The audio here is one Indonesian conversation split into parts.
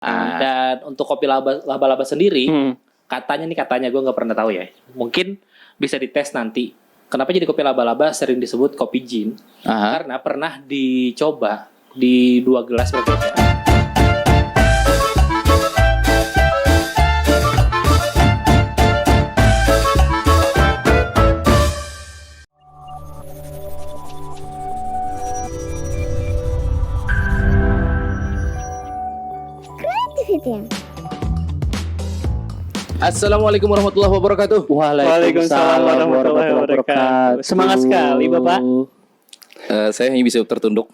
Dan untuk kopi laba-laba sendiri, katanya gue nggak pernah tahu ya. Mungkin bisa dites nanti. Kenapa jadi kopi laba-laba sering disebut kopi gin? Karena pernah dicoba di 2 gelas berbeda. Assalamualaikum warahmatullahi wabarakatuh. Waalaikumsalam warahmatullahi wabarakatuh. Semangat sekali Bapak. Saya hanya bisa tertunduk.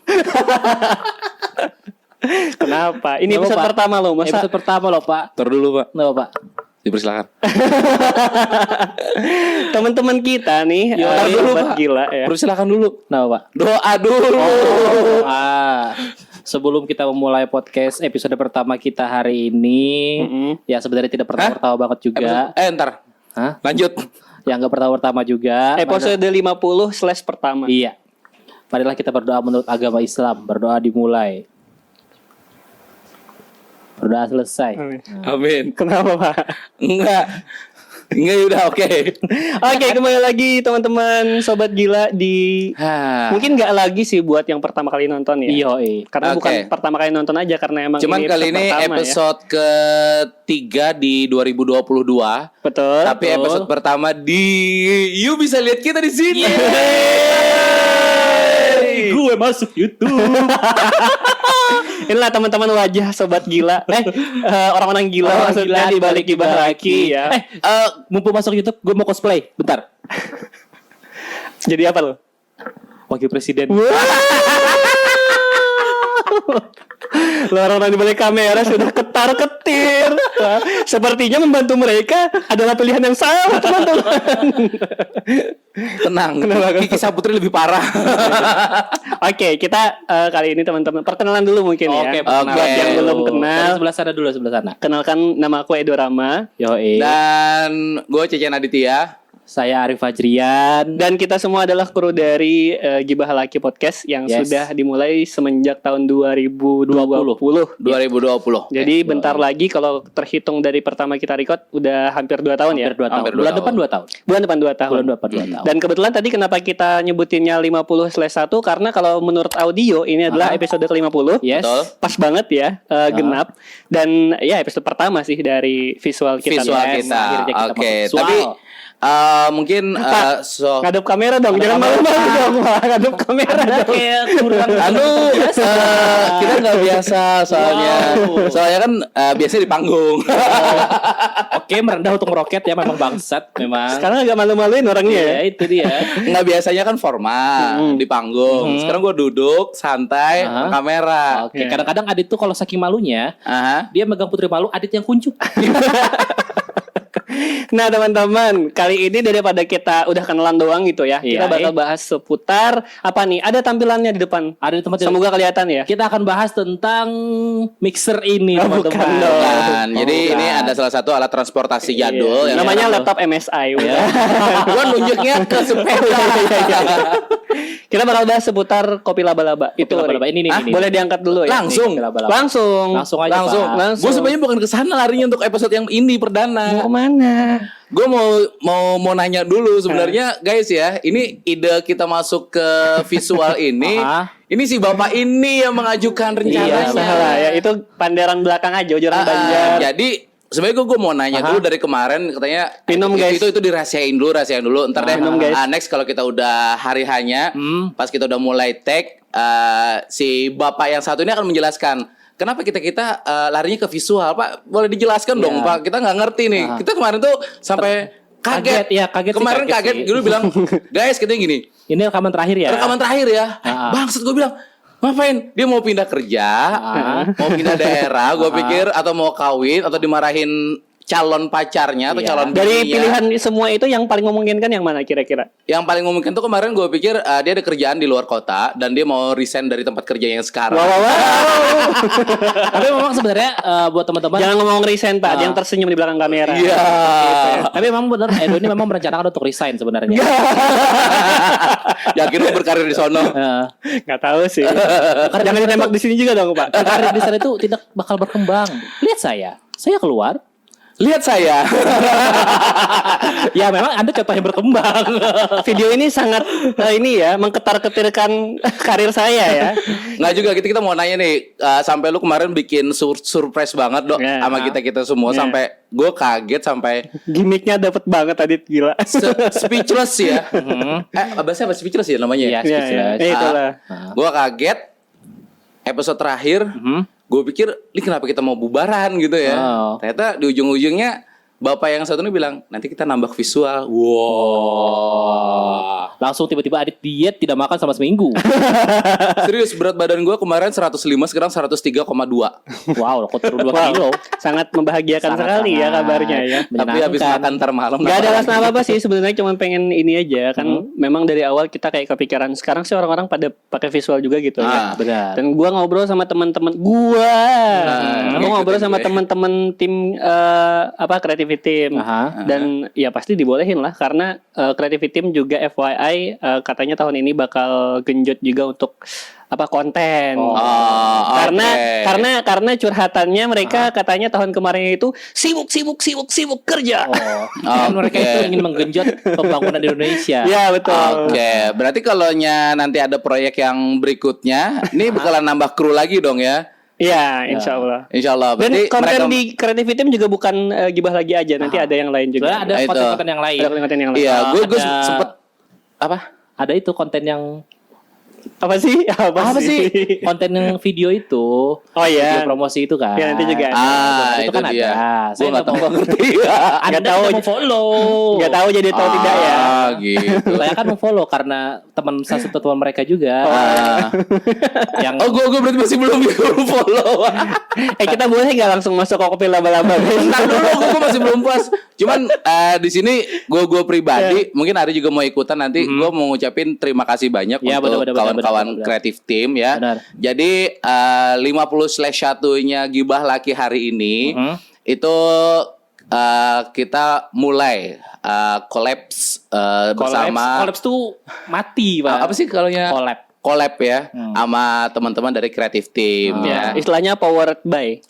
Kenapa? Ini episode pertama loh, masa? Episode pertama loh Pak. Tar dulu Pak. Kenapa Pak? Dipersilakan. Teman-teman kita nih, tar dulu Pak. Gila ya. Persilakan dulu. Kenapa Pak? Doa dulu. Sebelum kita memulai podcast episode pertama kita hari ini, ya sebenarnya tidak pertama-tama banget juga. Ntar. Lanjut. Yang nggak pertama-tama juga. Episode 50/pertama. Iya. Marilah kita berdoa menurut agama Islam. Berdoa dimulai. Berdoa selesai. Amin. Kenapa Pak? Enggak udah oke. Oke, kembali lagi teman-teman Sobat Gila di mungkin nggak lagi sih buat yang pertama kali nonton ya. Iya. Karena bukan pertama kali nonton aja, karena emang cuman ini kali ini episode ketiga di 2022. Betul. Tapi episode pertama di you bisa lihat kita di sini. Gue masuk YouTube. Inilah teman-teman wajah Sobat Gila. Orang-orang gila maksudnya di balik Gibah Laki ya. Mumpung masuk YouTube, gue mau cosplay. Bentar. Jadi apa lo? Wakil Presiden. Lo orang-orang di balik kamera sudah ketar-ketir. Sepertinya membantu mereka adalah pilihan yang salah, teman-teman. Tenang. Kiki Saputri lebih parah. Oke, kita kali ini teman-teman perkenalan dulu mungkin ya. Oke. Buat yang belum kenal, Sebelah sana. kenalkan, nama aku Edo Rama. Yoi. Dan gue Cece Aditya. Saya Arif Fajrian. Dan kita semua adalah kru dari Gibah Laki Podcast yang sudah dimulai semenjak tahun 2020. Jadi bentar lagi kalau terhitung dari pertama kita record udah hampir 2 tahun ya. Bulan depan 2 tahun. Bulan depan 2 tahun. Dan kebetulan tadi kenapa kita nyebutinnya 50/1 karena kalau menurut audio ini adalah episode ke-50. Yes. Betul. Pas banget ya, genap. Dan ya episode pertama sih dari visual kita. Oke, tapi mungkin ngadep kamera dong, jangan malu-malu dong. Ngadep kamera dong. Kita nggak biasa soalnya kan biasanya di panggung. Oke, merendah untuk meroket ya, memang bangsat memang. Sekarang agak malu-maluin orangnya. Ya itu dia. Nggak biasanya kan formal di panggung. Sekarang gue duduk santai kamera. Oke, kadang-kadang Adit tuh kalau saking malunya, dia megang Putri Malu, Adit yang kuncup. Nah teman-teman, kali ini daripada kita udah kenalan doang gitu ya, kita bakal bahas seputar apa nih? Ada tampilannya di depan. Ada di tempat. Semoga kelihatan ya. Kita akan bahas tentang mixer ini, teman-teman. Bukan. Jadi ini ada salah satu alat transportasi jadul yang namanya laptop MSI. Gua nunjuknya ke sepeda. Kita bakal bahas seputar kopi laba-laba. Itu laba-laba ini. Boleh diangkat dulu ya. Langsung aja Pak. Gue sebenarnya bukan ke sana larinya untuk episode yang ini perdana. Mau kemana? Gue mau nanya dulu sebenarnya guys ya, ini ide kita masuk ke visual ini. Ini si bapak ini yang mengajukan rencananya. Iya, salah ya. Itu panderan belakang aja, ujaran Banjar. Jadi sebenarnya gue mau nanya dulu dari kemarin, katanya minum guys. Itu dirahasiain dulu. Ntar deh next kalau kita udah hari hanya pas kita udah mulai tag, si bapak yang satu ini akan menjelaskan kenapa kita larinya ke visual. Pak, boleh dijelaskan dong Pak, kita nggak ngerti nih. Kita kemarin tuh sampai kaget. Kemarin kaget. Dulu bilang guys katanya gini, ini rekaman terakhir ya. Bangsat, gue bilang ngapain? Dia mau pindah kerja, mau pindah daerah, gue pikir, atau mau kawin, atau dimarahin calon pacarnya atau calon dari bininya. pilihan semua itu yang paling memungkinkan yang mana kira-kira? Yang paling memungkinkan tuh kemarin gue pikir dia ada kerjaan di luar kota dan dia mau resign dari tempat kerja yang sekarang. Wow. Tapi memang sebenarnya buat teman-teman Jangan ngomong resign Pak, yang tersenyum di belakang kamera. Iya. Tapi memang benar Edo ini memang merencanakan untuk resign sebenarnya. Yakin lu berkarir di sono? Nggak tahu sih. Jangan ditembak di sini juga dong Pak. Karir di sana itu tidak bakal berkembang. Lihat saya keluar. Lihat saya. Ya memang Anda contohnya berkembang. Video ini sangat mengketar-ketirkan karir saya ya. Nggak juga kita mau nanya nih, sampai lu kemarin bikin surprise banget Dok sama kita semua sampai gue kaget sampai gimmicknya dapet banget tadi gila. Speechless ya. Bahasa apa speechless ya namanya? Iya, speechless. Itulah. Gue kaget episode terakhir. Gue pikir, ini kenapa kita mau bubaran gitu ya? Ternyata di ujung-ujungnya bapak yang satu ini bilang, nanti kita nambah visual. Wow. Langsung tiba-tiba Adit diet tidak makan selama seminggu. Serius, berat badan gue kemarin 105, sekarang 103,2. Wow, kok turun 2 kilo. Sangat membahagiakan sekali ya kabarnya ya. Tapi habis makan ntar malam. Gak ada alasan apa-apa sih sebenarnya, cuma pengen ini aja kan. Memang dari awal kita kayak kepikiran. Sekarang sih orang-orang pada pakai visual juga gitu ya. Benar. Dan gua ngobrol sama teman-teman gua ngobrol sama teman-teman tim creativity team. Dan ya pasti dibolehin lah karena creativity team juga FYI katanya tahun ini bakal genjot juga untuk konten. Karena curhatannya mereka katanya tahun kemarin itu sibuk kerja. Mereka itu ingin menggenjot pembangunan di Indonesia. Ya betul. Oke, berarti kalau nanti ada proyek yang berikutnya, ini bakalan nambah kru lagi dong ya? Iya, insya Allah. Insya Allah. Dan konten di creativity team juga bukan gibah lagi aja. Nanti ada yang lain juga. Ada konten-konten yang lain. Ada konten yang lain. Iya, gue sempet apa? Ada itu konten yang apa sih? Konten yang video itu. Oh iya. Video promosi itu kan. Ya nanti juga. Itu kan dia. ada. Saya nggak tahu, ngerti. Anda tahu mau follow. Nggak tahu jadi tahu tidak ya. Gitu. Saya kan mau follow karena salah satu teman mereka juga. Yang gue berarti masih belum follow. Kita boleh nggak langsung masuk ke kopi laba-laba? Bentar dulu, gue masih belum puas. Cuman di sini gue pribadi mungkin ada juga mau ikutan nanti. Gue mau ngucapin terima kasih banyak untuk kawan-kawan kreatif tim ya. Benar. Jadi 50/1-nya Gibah Laki hari ini itu kita mulai collabs bersama. Collabs tuh mati, Pak. Apa sih kalaunya? Collab ya sama teman-teman dari kreatif tim ya. Istilahnya powered by.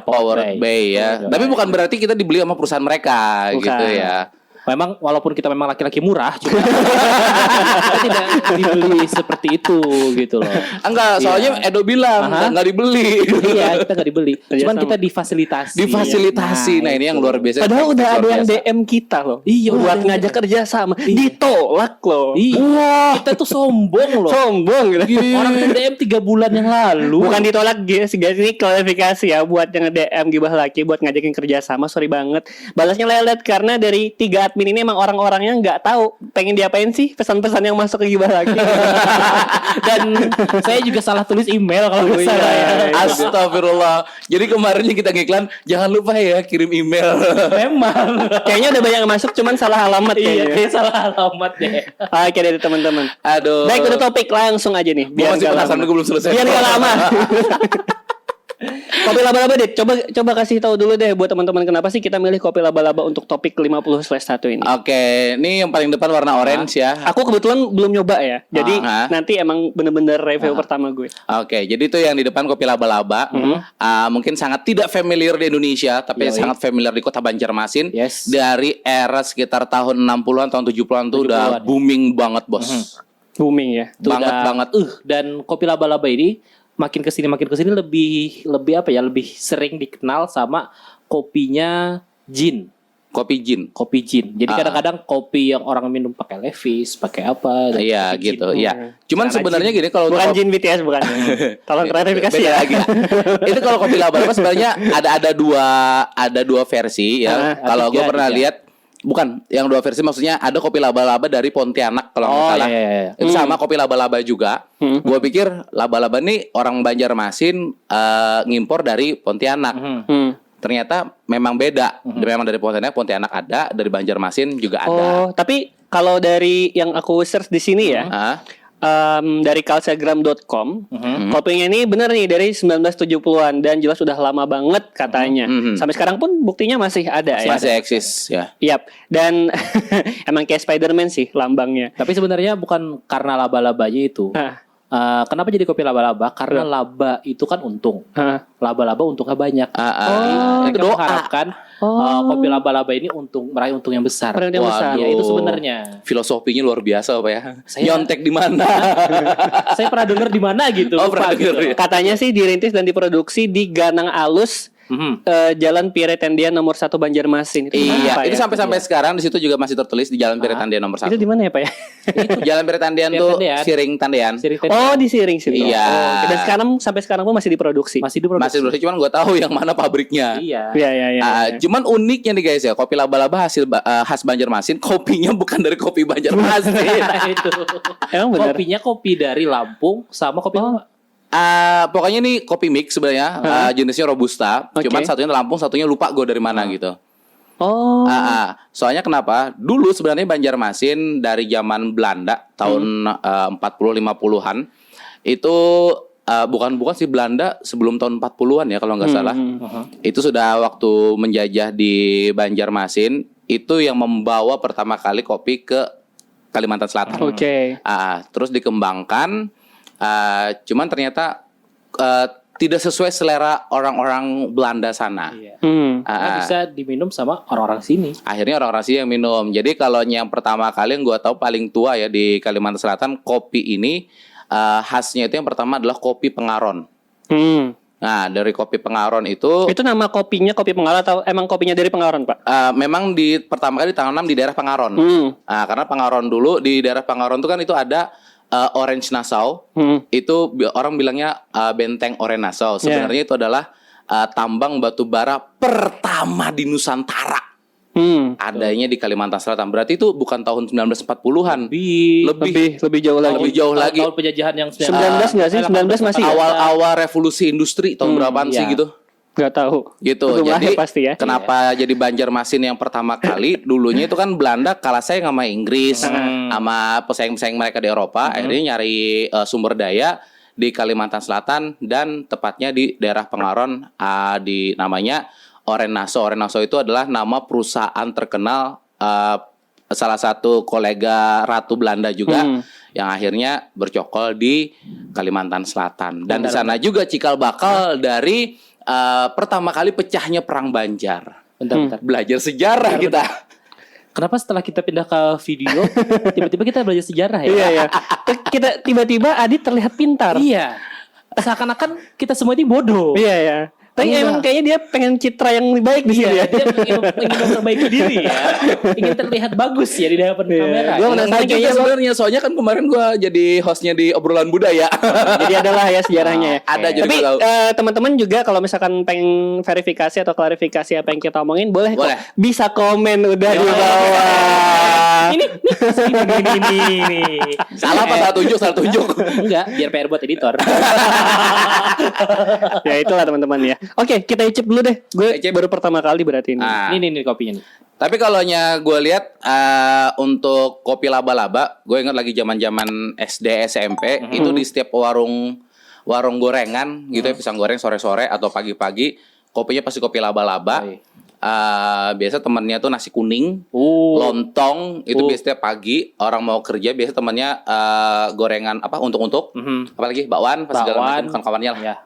Powered by ya. Tapi bukan berarti kita dibeli sama perusahaan mereka gitu ya. Memang walaupun kita memang laki-laki murah, cuma kita tidak dibeli seperti itu gitu loh. Enggak, soalnya Edo bilang enggak dibeli. Iya, kita enggak dibeli. Cuman kita difasilitasi. Nah, ini yang luar biasa. Padahal udah ada yang DM kita loh. Iya, buat ngajak kerja sama. Ditolak loh. Wah, kita tuh sombong loh. Sombong gitu. Orang yang DM 3 bulan yang lalu. Bukan ditolak guys, ini klarifikasi ya buat yang DM Gibah Laki buat ngajakin kerja sama, sorry banget. Balasnya lelet karena dari 3 admin ini emang orang-orangnya nggak tahu pengen diapain sih pesan-pesan yang masuk ke Gibah Laki. Dan saya juga salah tulis email kalau nggak salah ya. Astagfirullah. Jadi kemarinnya kita ngiklan, jangan lupa ya kirim email. Memang. Kayaknya udah banyak yang masuk, cuman salah alamat kayaknya. Iya, salah alamat deh. Oke dari teman-teman. Aduh. Baik, udah topik langsung aja nih. Biar masih penasaran, gue belum selesai. Biar nggak lama. Kopi laba-laba deh. Coba kasih tahu dulu deh buat teman-teman kenapa sih kita milih kopi laba-laba untuk topik 50/1 ini. Oke, ini yang paling depan warna orange ya. Aku kebetulan belum nyoba ya. Jadi nanti emang bener-bener review pertama gue. Oke, jadi itu yang di depan kopi laba-laba. Mungkin sangat tidak familiar di Indonesia, tapi sangat familiar di Kota Banjarmasin. Dari era sekitar tahun 60-an, tahun 70-an tuh udah booming banget, Bos. Booming ya. Banget. Dan kopi laba-laba ini makin kesini lebih sering dikenal sama kopinya Jin. Kopi Jin. Jadi kadang-kadang kopi yang orang minum pakai Levi's, pakai apa? Iya gitu. Iya. Cuman sebenarnya gini kalau bukan Jin BTS bukan. Tolong klarifikasi ya. Itu kalau kopi laba-laba sebenarnya ada dua versi ya. Kalau gue pernah lihat. Bukan, yang 2 versi maksudnya ada kopi laba-laba dari Pontianak kalau nggak salah. Iya. Itu sama kopi laba-laba juga. Gue pikir laba-laba nih orang Banjarmasin ngimpor dari Pontianak. ternyata memang beda. Memang dari Pontianak ada, dari Banjarmasin juga ada. Oh, tapi kalau dari yang aku search di sini ya, dari calcegram.com, kopinya ini bener nih dari 1970-an dan jelas sudah lama banget katanya. Sampai sekarang pun buktinya masih ada ya. Masih eksis ya. Yap. Dan emang kayak Spider-Man sih lambangnya. Tapi sebenarnya bukan karena laba-labanya itu. Kenapa jadi kopi laba-laba? Karena laba itu kan untung. Laba-laba untungnya banyak. Mereka mengharapkan kopi laba-laba ini meraih untung yang besar. Ya itu sebenarnya. Filosofinya luar biasa Pak ya. Nyontek di mana? Saya pernah dengar di mana gitu. Pernah denger, ya? Katanya sih dirintis dan diproduksi di Ganang Alus, Jalan Pire Tendian nomor 1 Banjarmasin. Iya, itu sampai sekarang di situ juga masih tertulis di Jalan Pire Tendian nomor 1. Itu di mana ya Pak ya? Itu Jalan Pire Tendian tuh Siring Tendian. Oh, di Siring situ. Iya. Dan sampai sekarang pun masih diproduksi. Masih diproduksi, cuman gue tahu yang mana pabriknya. Iya. Cuman uniknya nih guys ya, kopi laba-laba khas Banjarmasin, kopinya bukan dari kopi Banjarmasin. Itu. Emang benar. Kopinya kopi dari Lampung sama kopi pokoknya ini kopi mix sebenarnya, jenisnya robusta. Cuman satunya Lampung, satunya lupa gue dari mana gitu. Soalnya kenapa? Dulu sebenarnya Banjarmasin dari zaman Belanda tahun 40-50-an itu bukan sih Belanda sebelum tahun 40-an ya kalau nggak salah. Itu sudah waktu menjajah di Banjarmasin, itu yang membawa pertama kali kopi ke Kalimantan Selatan. Terus dikembangkan. Cuman ternyata tidak sesuai selera orang-orang Belanda sana. Bisa diminum sama orang-orang sini. Akhirnya orang-orang sini yang minum. Jadi kalau yang pertama kali yang gue tahu paling tua ya di Kalimantan Selatan, kopi ini khasnya itu yang pertama adalah kopi pengaron. Nah, dari kopi pengaron itu nama kopinya kopi pengaron atau emang kopinya dari pengaron, Pak? Memang pertama kali ditanam di daerah Pengaron. Karena Pengaron dulu di daerah Pengaron itu kan itu ada Orange Nassau, itu orang bilangnya benteng Orange Nassau. Sebenarnya itu adalah tambang batu bara pertama di Nusantara. Adanya di Kalimantan Selatan. Berarti itu bukan tahun 1940-an. Lebih jauh lagi. Lebih jauh lagi. Tahun penjajahan yang 19 nggak sih? 19 masih. Awal revolusi industri tahun berapaan sih gitu? Gak tahu. Gitu. Belum jadi pasti ya. Kenapa jadi Banjarmasin yang pertama kali? Dulunya itu kan Belanda kalah saing sama Inggris, sama pesaing-pesaing mereka di Eropa. Akhirnya nyari sumber daya di Kalimantan Selatan dan tepatnya di daerah Pengaron, di namanya Orange Nassau. Orange Nassau itu adalah nama perusahaan terkenal salah satu kolega Ratu Belanda juga yang akhirnya bercokol di Kalimantan Selatan. Dan di sana juga cikal bakal dari pertama kali pecahnya Perang Banjar. Bentar. Belajar sejarah kita. Kenapa setelah kita pindah ke video, tiba-tiba kita belajar sejarah ya? Iya. Kita tiba-tiba Adit terlihat pintar. Iya. Seakan-akan kita semua ini bodoh. Iya. Tapi emang kayaknya dia pengen citra yang lebih baik di sini ya. Dia ingin memperbaiki diri ya. Ingin terlihat bagus ya di hadapan kamera. Gue penasaran juga sebenarnya, soalnya kan kemarin gue jadi hostnya di Obrolan Budaya. Jadi adalah ya sejarahnya ya. Ada jadi. Tapi teman-teman juga kalau misalkan pengen verifikasi atau klarifikasi apa yang kita omongin, boleh. Kok bisa komen udah di bawah. Ini. Salah apa salah tunjuk? Enggak, biar PR buat editor. Ya itulah teman-teman ya. Oke, kita icip dulu deh. Gue baru pertama kali berarti ini. Ini kopinya nih. Tapi kalau gue lihat untuk kopi laba-laba, gue ingat lagi zaman-zaman SD SMP itu di setiap warung gorengan gitu ya, pisang goreng sore-sore atau pagi-pagi, kopinya pasti kopi laba-laba. Biasa temennya tuh nasi kuning, lontong itu biasa setiap pagi orang mau kerja biasa temennya gorengan apa untuk apalagi bakwan, segala macam kawan-kawannya lah. Ya.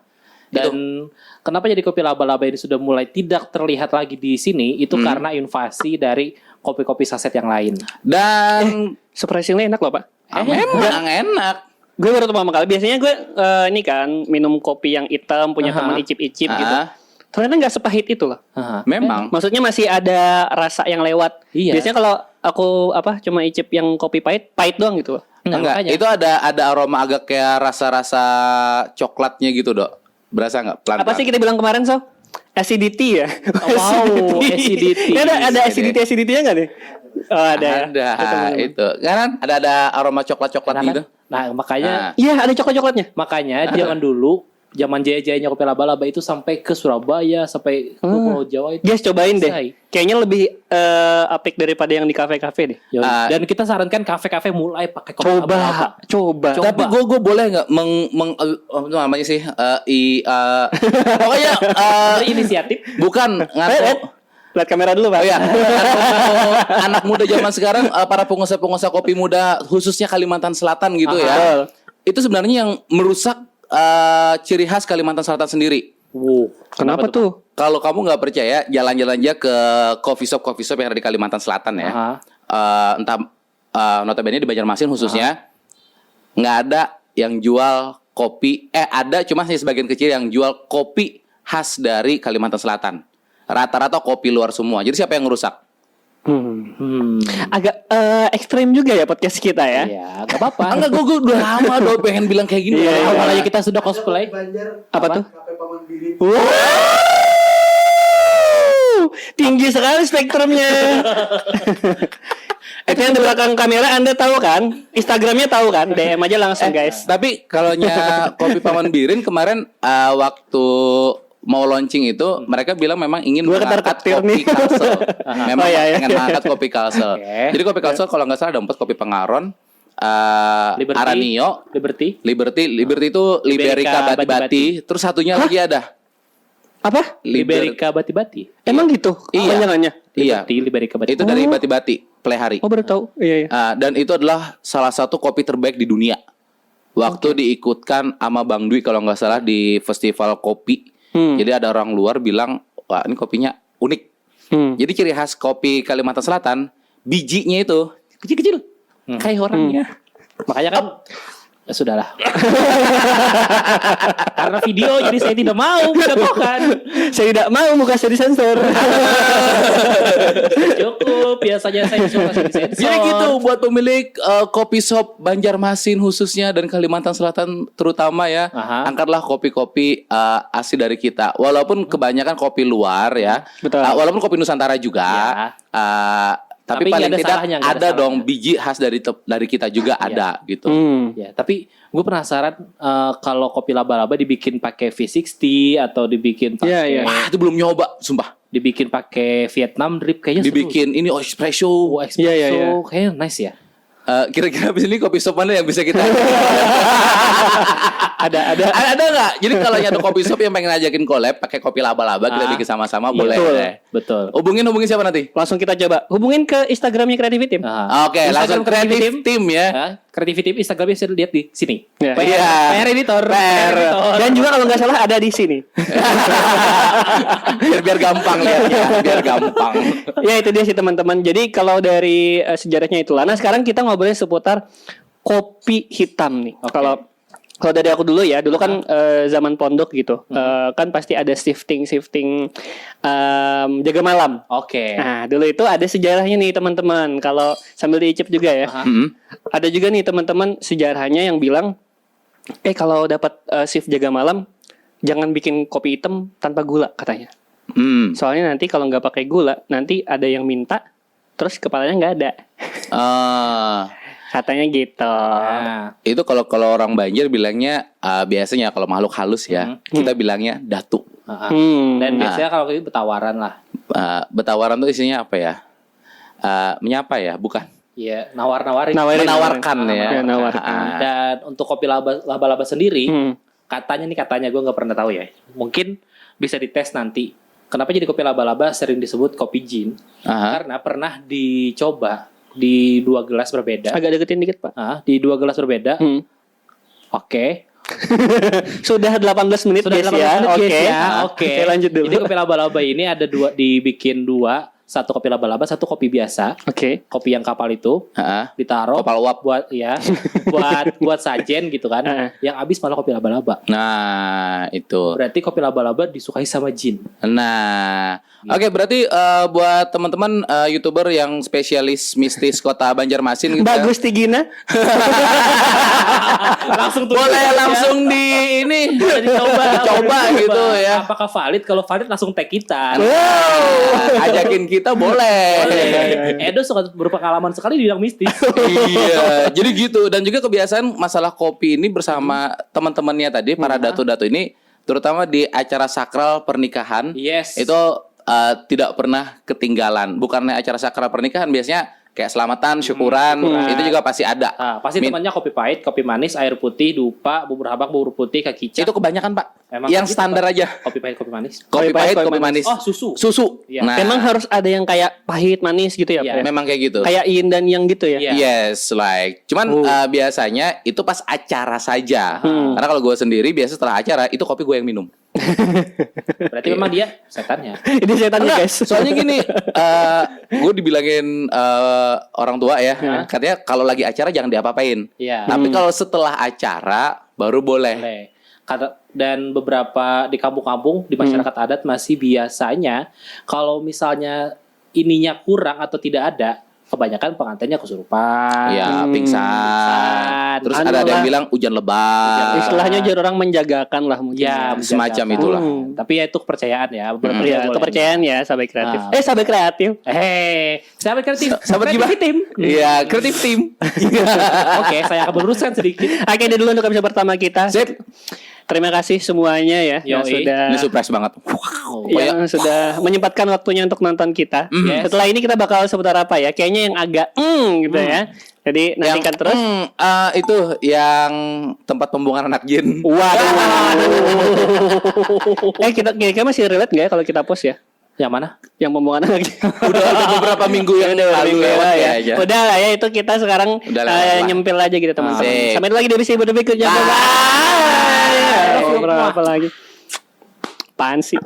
Dan kenapa jadi kopi laba-laba ini sudah mulai tidak terlihat lagi di sini itu karena invasi dari kopi-kopi saset yang lain. Dan surprisingly enak loh, Pak. Memang enak. Gue baru pertama kali. Biasanya gue ini kan minum kopi yang hitam punya teman icip-icip gitu. Ternyata nggak sepahit itu loh. Memang. Maksudnya masih ada rasa yang lewat. Iya. Biasanya kalau aku cuma icip yang kopi pahit doang gitu loh. Enggak. Itu ada aroma agak kayak rasa-rasa coklatnya gitu, Dok. Berasa nggak pelan-pelan? Apa sih kita bilang kemarin, So? Acidity ya? Wow, acidity. Ada acidity-nya nggak nih? Oh, ada. Itu. Kan ada aroma coklat-coklat gitu. Nah, makanya iya ada coklat-coklatnya. Makanya zaman dulu zaman jaya-jayanya kopi laba-laba itu sampai ke Surabaya, sampai ke Pulau Jawa itu. Guys, cobain deh. Selesai. Kayaknya lebih apik daripada yang di kafe-kafe deh. Dan kita sarankan kafe-kafe mulai pakai kopi laba-laba. Coba. Tapi gue boleh nggak namanya sih pokoknya Berinisiatif. bukan ngatur. Lihat kamera dulu, Pak. Oh ya, anak muda zaman sekarang, para pengusaha-pengusaha kopi muda khususnya Kalimantan Selatan gitu ya. Itu sebenarnya yang merusak ciri khas Kalimantan Selatan sendiri. Wow. Kenapa tuh? Kalau kamu nggak percaya, jalan-jalan aja ke coffee shop yang ada di Kalimantan Selatan ya. Entah notabene di Banjarmasin khususnya, nggak ada yang jual kopi. Ada cuma hanya sebagian kecil yang jual kopi khas dari Kalimantan Selatan. Rata-rata kopi luar semua. Jadi siapa yang ngerusak? Agak ekstrim juga ya podcast kita ya. Iya, gak apa-apa. Enggak, gue udah lama pengen bilang kayak gini. Awal aja kita sudah cosplay. Apa tuh? Wow. Tinggi sekali spektrumnya. Itu yang di belakang kamera Anda tahu kan? Instagramnya tahu kan? DM aja langsung guys. Tapi kalau kopi Paman Birin kemarin waktu mau launching itu mereka bilang memang ingin mengangkat kopi Kalsel. Memang pengen mengangkat kopi Kalsel. Jadi kopi Kalsel kalau nggak salah ada 4 kopi Pengaron, Aranio, Liberty itu Liberica Bati-Bati. Terus satunya lagi ada apa? Liberica Bati-Bati. Emang gitu? Iya. Iya. Liberica Bati-Bati. Itu dari Bati-Bati, Plehari. Oh, baru tahu. Iya. Dan itu adalah salah satu kopi terbaik di dunia. Waktu diikutkan sama Bang Dwi kalau nggak salah di festival kopi. Jadi ada orang luar bilang, wah ini kopinya unik. Jadi ciri khas kopi Kalimantan Selatan, bijinya itu kecil-kecil, kayak orangnya. Makanya kan, ya sudahlah. Karena video, jadi saya tidak mau mencontohkan. Saya tidak mau muka saya disensor. Cukup, biasanya saya suka disensor. Jadi gitu buat pemilik kopi shop Banjarmasin khususnya dan Kalimantan Selatan terutama ya, angkatlah kopi-kopi asli dari kita. Walaupun kebanyakan kopi luar ya, walaupun kopi Nusantara juga. Tapi paling tidak ada dong biji khas dari kita juga ada gitu. Ya, tapi gue penasaran kalau kopi laba-laba dibikin pakai V60 atau dibikin pakai itu belum nyoba, sumpah. Dibikin pakai Vietnam drip kayaknya dibikin seru. ini espresso. Espresso kayaknya nice ya. Kira-kira abis ini kopi shop mana yang bisa kita ada nggak? Jadi kalau ada kopi shop yang pengen ngajakin collab pakai kopi laba-laba kita bikin sama-sama boleh. Betul. Hubungin siapa nanti? Langsung kita coba. Hubungin ke Instagramnya Creativity Team. Oke, langsung Creativity Team ya. Creativity Team Instagramnya bisa lihat di sini. PR editor. Dan juga kalau nggak salah ada di sini. biar gampang lihatnya, biar gampang. Ya itu dia sih teman-teman. Jadi kalau dari sejarahnya itulah. Nah sekarang kita ngobrolin seputar kopi hitam nih. Kalau dari aku dulu ya, dulu kan zaman pondok gitu, kan pasti ada shifting jaga malam. Nah dulu itu ada sejarahnya nih teman-teman. Kalau sambil diicip juga ya, ada juga nih teman-teman sejarahnya yang bilang, kalau dapat shift jaga malam, jangan bikin kopi hitam tanpa gula katanya. Soalnya nanti kalau nggak pakai gula, nanti ada yang minta, terus kepalanya nggak ada. Katanya gitu. Itu kalau orang Banjar bilangnya biasanya kalau makhluk halus ya, kita bilangnya datu. Dan biasanya kalau itu betawaran lah. Betawaran tuh isinya apa ya? Menyapa ya, bukan? Iya, menawarkan ya. Dan untuk kopi laba-laba sendiri, katanya gue nggak pernah tahu ya. Mungkin bisa dites nanti. Kenapa jadi kopi laba-laba sering disebut kopi jin? Karena pernah dicoba di 2 gelas berbeda. Agak deketin dikit Pak. Di 2 gelas berbeda. Sudah 18 menit. Sudah 18 menit Oke, lanjut dulu. Jadi kopi laba-laba ini ada dibikin 2. Satu kopi laba-laba, satu kopi biasa. Kopi yang kapal itu ditaruh kapal uap buat sajen gitu kan. Yang habis malah kopi laba-laba. Nah, itu. Berarti kopi laba-laba disukai sama jin. Nah, oke, berarti buat teman-teman YouTuber yang spesialis mistis Kota Banjarmasin gitu. Bagus Tigina. Boleh langsung di ini coba gitu ya. Apakah valid? Kalau valid langsung tag kita. Ajakin kita boleh. Edo suka berpengalaman sekali di bidang mistis. Iya, jadi gitu. Dan juga kebiasaan masalah kopi ini bersama teman-temannya tadi, para datu-datu ini terutama di acara sakral pernikahan. Yes. Itu tidak pernah ketinggalan. Bukannya acara sakral pernikahan biasanya kayak selamatan, syukuran, itu juga pasti ada. Pasti temannya kopi pahit, kopi manis, air putih, dupa, bubur habak, bubur putih, kaki cak. Itu kebanyakan, Pak. Emang yang gitu, standar Pak? aja. Kopi pahit, kopi manis. Kopi pahit, kopi manis. Oh, susu. Susu. Iya. Nah, Emang harus ada yang kayak pahit manis gitu ya? Iya. Pak? memang kayak gitu. Kayak yin dan yang gitu ya? Iya. Yes, like. Cuman biasanya itu pas acara saja. Karena kalau gue sendiri biasa setelah acara itu kopi gue yang minum. Berarti memang dia setannya. Ini setannya guys. Soalnya gini, gue dibilangin orang tua ya, katanya kalau lagi acara jangan diapa-apain. Iya. Tapi kalau setelah acara baru boleh. Boleh. Dan beberapa di kampung-kampung di masyarakat adat masih biasanya kalau misalnya ininya kurang atau tidak ada, kebanyakan pengantinnya kesurupan. Ya, pingsan. Terus ada yang bilang hujan lebat. Istilahnya jadi orang menjagakan lah mungkin. Ya, semacam itulah. Tapi ya itu kepercayaan ya. Beberapa Ya, boleh. kepercayaan ya sahabat kreatif. Ah. Sahabat kreatif. Sahabat kreatif. Sahabat gimana? Tim. Iya, kreatif tim. Oke, saya akan meluruskan sedikit. Oke, ini dulu untuk episode pertama kita. Sip. Terima kasih semuanya ya yang Yoi. sudah Ini surprise banget. yang sudah menyempatkan waktunya untuk nonton kita. Yes. Setelah ini kita bakal seputar apa ya? Kayaknya yang agak gitu ya. Jadi nantikan terus. Itu yang tempat pembuangan anak jin. Waduh. Kita kira-kira masih relate nggak ya kalau kita post ya? Yang mana? Yang pembuangan anak jin. Udah beberapa minggu yang lalu lewat ya. Udah lah ya, itu kita sekarang Udah lewat lah. nyempil aja gitu teman-teman. Asik. Sampai lagi di episode berikutnya. Bye. Apa lagi? Apaan sih?